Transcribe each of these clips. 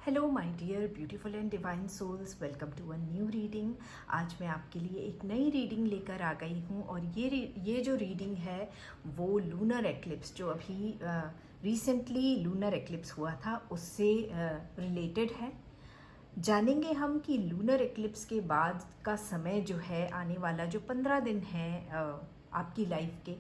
Hello my dear beautiful and divine souls, welcome to a new reading. आज मैं आपके लिए एक नई रीडिंग लेकर आ गई हूँ और ये जो रीडिंग है वो लूनर एक्लिप्स, जो अभी रिसेंटली लूनर एक्लिप्स हुआ था, उससे रिलेटेड है। जानेंगे हम कि लूनर एक्लिप्स के बाद का समय जो है, आने वाला जो 15 दिन है आपकी लाइफ के,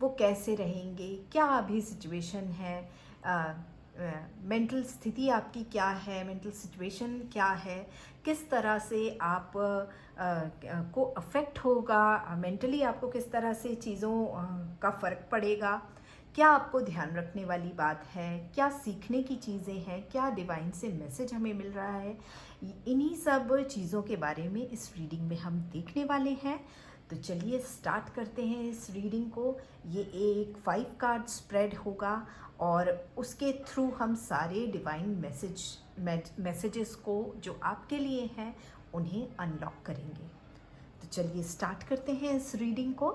वो कैसे रहेंगे, क्या अभी सिचुएशन है, मेंटल स्थिति आपकी क्या है, मेंटल सिचुएशन क्या है, किस तरह से आप को अफेक्ट होगा मेंटली, आपको किस तरह से चीज़ों का फ़र्क पड़ेगा, क्या आपको ध्यान रखने वाली बात है, क्या सीखने की चीज़ें हैं, क्या डिवाइन से मैसेज हमें मिल रहा है, इन्हीं सब चीज़ों के बारे में इस रीडिंग में हम देखने वाले हैं। तो चलिए स्टार्ट करते हैं इस रीडिंग को। ये एक 5 कार्ड स्प्रेड होगा और उसके थ्रू हम सारे डिवाइन मैसेजेस को जो आपके लिए हैं उन्हें अनलॉक करेंगे। तो चलिए स्टार्ट करते हैं इस रीडिंग को।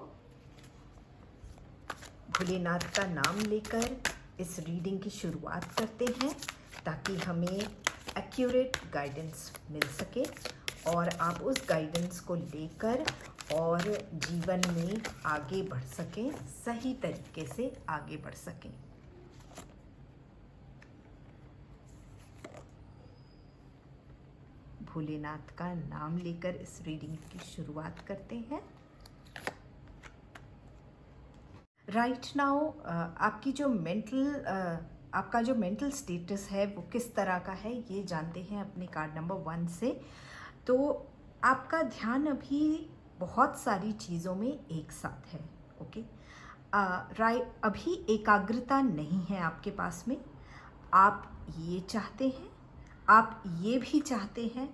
भोलेनाथ का नाम लेकर इस रीडिंग की शुरुआत करते हैं ताकि हमें एक्यूरेट गाइडेंस मिल सके और आप उस गाइडेंस को लेकर और जीवन में आगे बढ़ सकें, सही तरीके से आगे बढ़ सकें। भोलेनाथ का नाम लेकर इस रीडिंग की शुरुआत करते हैं। राइट नाउ आपका जो मेंटल स्टेटस है वो किस तरह का है, ये जानते हैं अपने कार्ड नंबर 1 से। तो आपका ध्यान अभी बहुत सारी चीज़ों में एक साथ है। ओके, अभी एकाग्रता नहीं है आपके पास में। आप ये चाहते हैं, आप ये भी चाहते हैं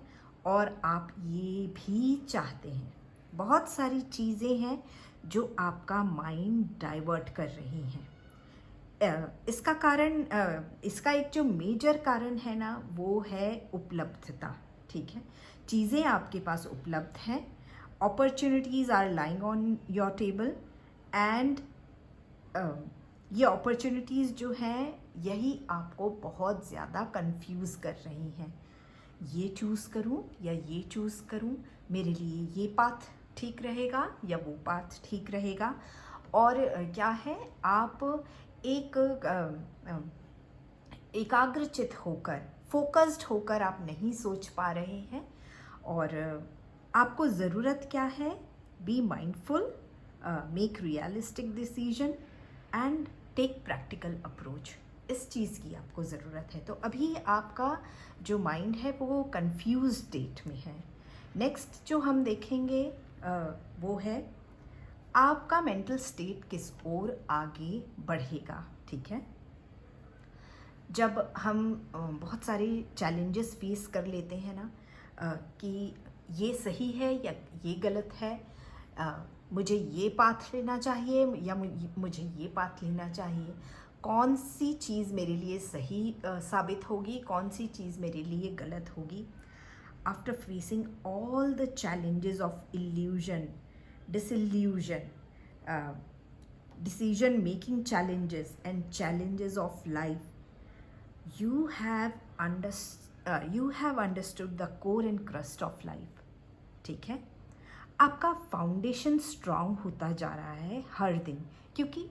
और आप ये भी चाहते हैं। बहुत सारी चीज़ें हैं जो आपका माइंड डाइवर्ट कर रही हैं। इसका एक जो मेजर कारण है ना, वो है उपलब्धता। ठीक है, चीज़ें आपके पास उपलब्ध हैं, opportunities are lying on your table and ये अपॉर्चुनिटीज़ जो हैं यही आपको बहुत ज़्यादा कंफ्यूज कर रही हैं। ये चूज़ करूं या ये चूज़ करूं, मेरे लिए ये पाथ ठीक रहेगा या वो पाथ ठीक रहेगा। और क्या है, आप एक एकाग्रचित होकर, फोकस्ड होकर आप नहीं सोच पा रहे हैं। और आपको ज़रूरत क्या है, be mindful, make realistic decision and take practical approach. इस चीज़ की आपको ज़रूरत है। तो अभी आपका जो माइंड है वो कंफ्यूज स्टेट में है। नेक्स्ट जो हम देखेंगे वो है आपका मेंटल स्टेट किस ओर आगे बढ़ेगा। ठीक है, जब हम बहुत सारे चैलेंजेस फेस कर लेते हैं ना, कि ये सही है या ये गलत है, मुझे ये पाथ लेना चाहिए या मुझे ये पाथ लेना चाहिए, कौन सी चीज़ मेरे लिए सही साबित होगी, कौन सी चीज़ मेरे लिए गलत होगी। After facing all the challenges of illusion, disillusion, decision making challenges and challenges of life, you have understood the core and crust of life। ठीक है, आपका फाउंडेशन स्ट्रांग होता जा रहा है हर दिन, क्योंकि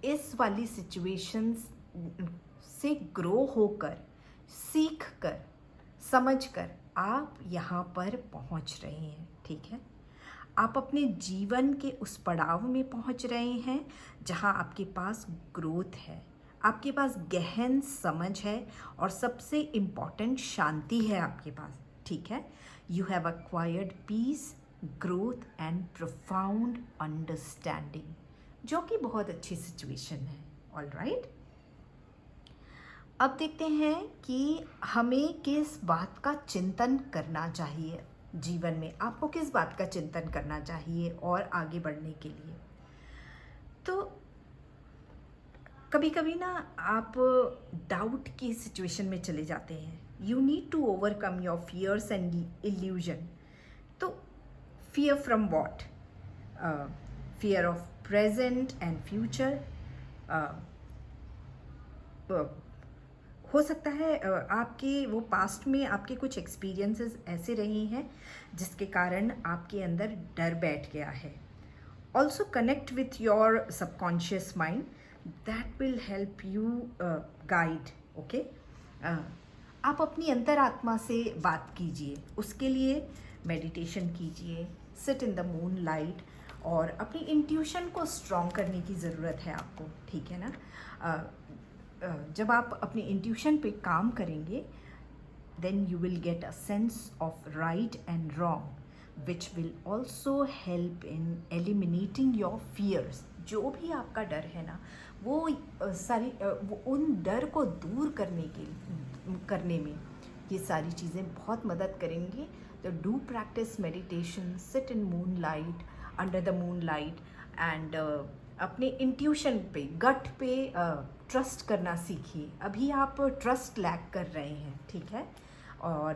इस वाली सिचुएशंस से ग्रो होकर, सीख कर, समझ कर आप यहाँ पर पहुँच रहे हैं। ठीक है, आप अपने जीवन के उस पड़ाव में पहुँच रहे हैं जहाँ आपके पास ग्रोथ है, आपके पास गहन समझ है और सबसे इम्पॉर्टेंट शांति है आपके पास। ठीक है, you have acquired peace, growth and profound understanding, जो कि बहुत अच्छी सिचुएशन है। ऑल राइट, अब देखते हैं कि हमें किस बात का चिंतन करना चाहिए जीवन में। आपको किस बात का चिंतन करना चाहिए और आगे बढ़ने के लिए। तो कभी कभी ना आप डाउट की सिचुएशन में चले जाते हैं। You need to overcome your fears and illusion. तो fear from what? Fear of present and future, हो सकता है आपके वो पास्ट में आपके कुछ एक्सपीरियंसेस ऐसे रहे हैं जिसके कारण आपके अंदर डर बैठ गया है. Also connect with your subconscious mind, that will help you guide. Okay. आप अपनी अंतरात्मा से बात कीजिए, उसके लिए मेडिटेशन कीजिए, sit in the moon light, और अपनी इंट्यूशन को स्ट्रॉन्ग करने की ज़रूरत है आपको. ठीक है ना. जब आप अपनी इंट्यूशन पे काम करेंगे, then you will get a sense of right and wrong, which will also help in eliminating your fears. जो भी आपका डर है ना, वो वो उन डर को दूर करने में ये सारी चीज़ें बहुत मदद करेंगी. तो do practice meditation, sit in moon light, under the moon light, and अपने इंट्यूशन पे, गट पे ट्रस्ट करना सीखिए. अभी आप ट्रस्ट लैक कर रहे हैं. ठीक है. और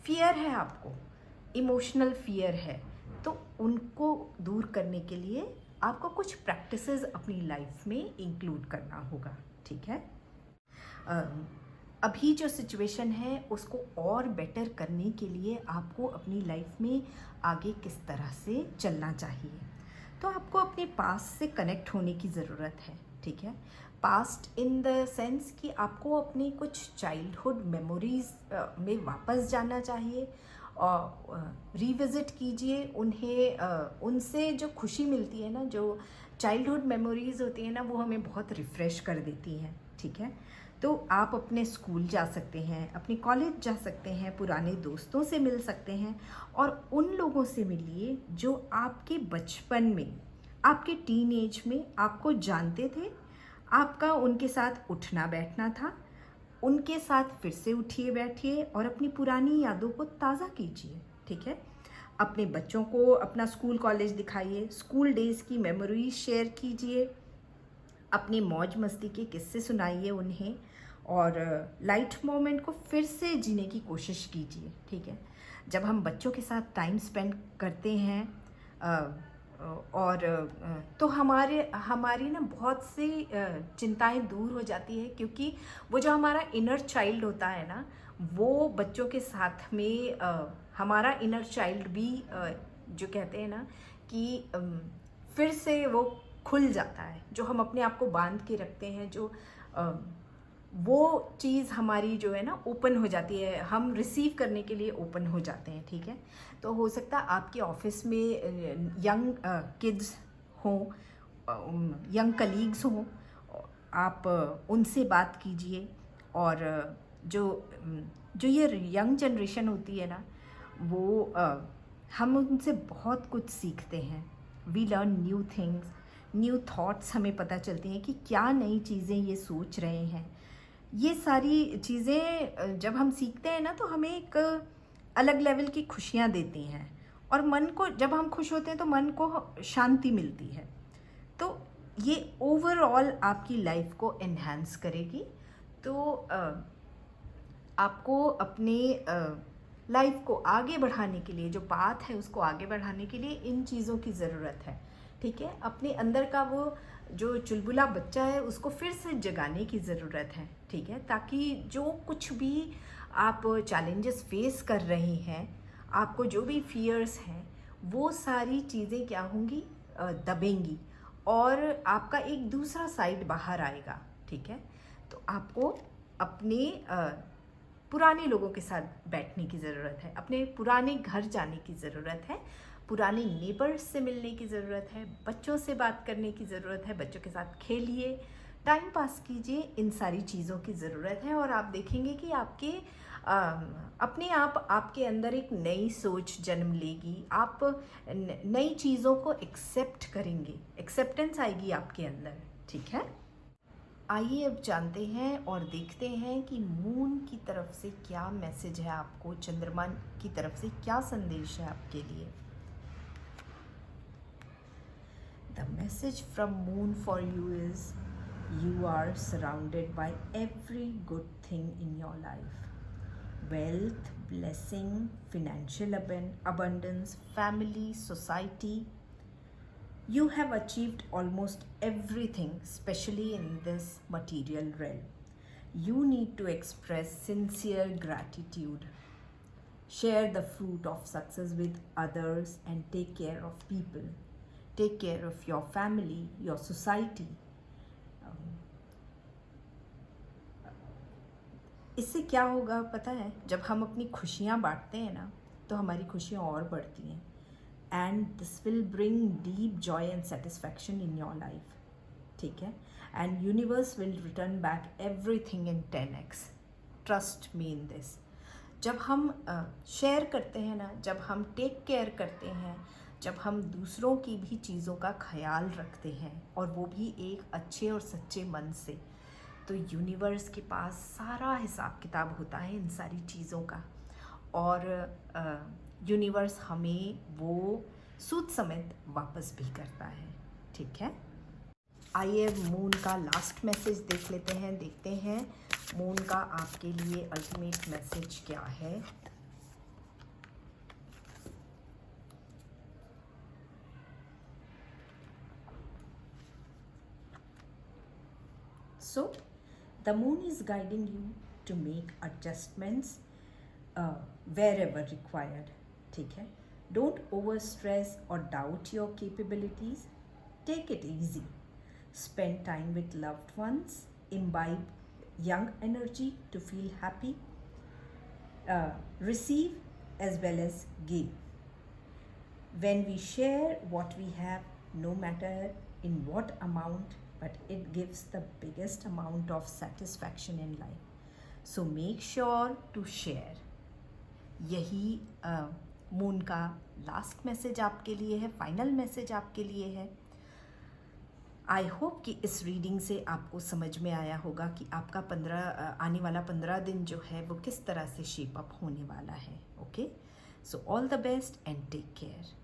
फियर है आपको, इमोशनल फियर है, तो उनको दूर करने के लिए आपको कुछ प्रैक्टिसेस अपनी लाइफ में इंक्लूड करना होगा. ठीक है. अभी जो सिचुएशन है उसको और बेटर करने के लिए आपको अपनी लाइफ में आगे किस तरह से चलना चाहिए. तो आपको अपने पास्ट से कनेक्ट होने की ज़रूरत है. ठीक है. पास्ट इन द सेंस कि आपको अपनी कुछ चाइल्डहुड मेमोरीज़ में वापस जाना चाहिए और रिविज़िट कीजिए उन्हें. उनसे जो खुशी मिलती है ना, जो चाइल्डहुड मेमोरीज़ होती हैं ना, वो हमें बहुत रिफ़्रेश कर देती हैं. ठीक है. तो आप अपने स्कूल जा सकते हैं, अपने कॉलेज जा सकते हैं, पुराने दोस्तों से मिल सकते हैं, और उन लोगों से मिलिए जो आपके बचपन में, आपके टीन एज में आपको जानते थे. आपका उनके साथ उठना बैठना था. उनके साथ फिर से उठिए बैठिए और अपनी पुरानी यादों को ताज़ा कीजिए. ठीक है. अपने बच्चों को अपना स्कूल कॉलेज दिखाइए, स्कूल डेज़ की मेमोरीज शेयर कीजिए, अपनी मौज मस्ती के किस्से सुनाइए उन्हें, और लाइट मोमेंट को फिर से जीने की कोशिश कीजिए. ठीक है. जब हम बच्चों के साथ टाइम स्पेंड करते हैं और तो हमारी ना बहुत सी चिंताएं दूर हो जाती है, क्योंकि वो जो हमारा इनर चाइल्ड होता है ना, वो बच्चों के साथ में हमारा इनर चाइल्ड भी जो कहते हैं ना कि फिर से वो खुल जाता है. जो हम अपने आप को बांध के रखते हैं, जो वो चीज़ हमारी जो है ना ओपन हो जाती है, हम रिसीव करने के लिए ओपन हो जाते हैं. ठीक है. तो हो सकता है आपके ऑफिस में यंग किड्स हों, यंग कलीग्स हों, आप उनसे बात कीजिए. और जो ये यंग जनरेशन होती है ना, वो हम उनसे बहुत कुछ सीखते हैं. We learn new things, new thoughts हमें पता चलती हैं कि क्या नई चीज़ें ये सोच रहे हैं. ये सारी चीज़ें जब हम सीखते हैं ना, तो हमें एक अलग लेवल की खुशियाँ देती हैं, और मन को, जब हम खुश होते हैं तो मन को शांति मिलती है. तो ये ओवरऑल आपकी लाइफ को एनहांस करेगी. तो आपको अपने लाइफ को आगे बढ़ाने के लिए, जो पाथ है उसको आगे बढ़ाने के लिए इन चीज़ों की ज़रूरत है. ठीक है. अपने अंदर का वो जो चुलबुला बच्चा है उसको फिर से जगाने की ज़रूरत है. ठीक है. ताकि जो कुछ भी आप चैलेंजेस फेस कर रहे हैं, आपको जो भी फियर्स हैं, वो सारी चीज़ें क्या होंगी, दबेंगी, और आपका एक दूसरा साइड बाहर आएगा. ठीक है. तो आपको अपने पुराने लोगों के साथ बैठने की ज़रूरत है, अपने पुराने घर जाने की ज़रूरत है, पुराने नेबर्स से मिलने की ज़रूरत है, बच्चों से बात करने की ज़रूरत है, बच्चों के साथ खेलिए, टाइम पास कीजिए. इन सारी चीज़ों की ज़रूरत है, और आप देखेंगे कि आपके अपने आप आपके अंदर एक नई सोच जन्म लेगी. आप नई चीज़ों को एक्सेप्ट करेंगे, एक्सेप्टेंस आएगी आपके अंदर. ठीक है. आइए अब जानते हैं और देखते हैं कि मून की तरफ से क्या मैसेज है आपको, चंद्रमा की तरफ से क्या संदेश है आपके लिए. The message from moon for you is you are surrounded by every good thing in your life. Wealth, blessing, financial abundance, family, society. You have achieved almost everything, especially in this material realm. You need to express sincere gratitude. Share the fruit of success with others and take care of people. Take care of your family, your society. इससे क्या होगा पता है, जब हम अपनी खुशियाँ बांटते हैं ना तो हमारी खुशियाँ और बढ़ती हैं. And this will bring deep Joy and satisfaction in your life. ठीक है. And universe will return back everything in 10x. Trust me in this. जब हम शेयर करते हैं ना, जब हम टेक केयर करते हैं, जब हम दूसरों की भी चीज़ों का ख्याल रखते हैं और वो भी एक अच्छे और सच्चे मन से, तो यूनिवर्स के पास सारा हिसाब किताब होता है इन सारी चीज़ों का. और यूनिवर्स हमें वो सूद समेत वापस भी करता है. ठीक है. आइए मून का लास्ट मैसेज देख लेते हैं. देखते हैं मून का आपके लिए अल्टीमेट मैसेज क्या है. So the moon is guiding you to make adjustments wherever required. ठीक है. Don't overstress or doubt your capabilities. Take it easy. Spend time with loved ones. Imbibe young energy to feel happy. Receive as well as give. When we share what we have, no matter in what amount, but it gives the biggest amount of satisfaction in life. So make sure to share. यही moon का last message आपके लिए है, final message आपके लिए है. I hope कि इस रीडिंग से आपको समझ में आया होगा कि आपका आने वाला 15 दिन जो है वो किस तरह से शेप अप होने वाला है. Okay. So all the best and take care.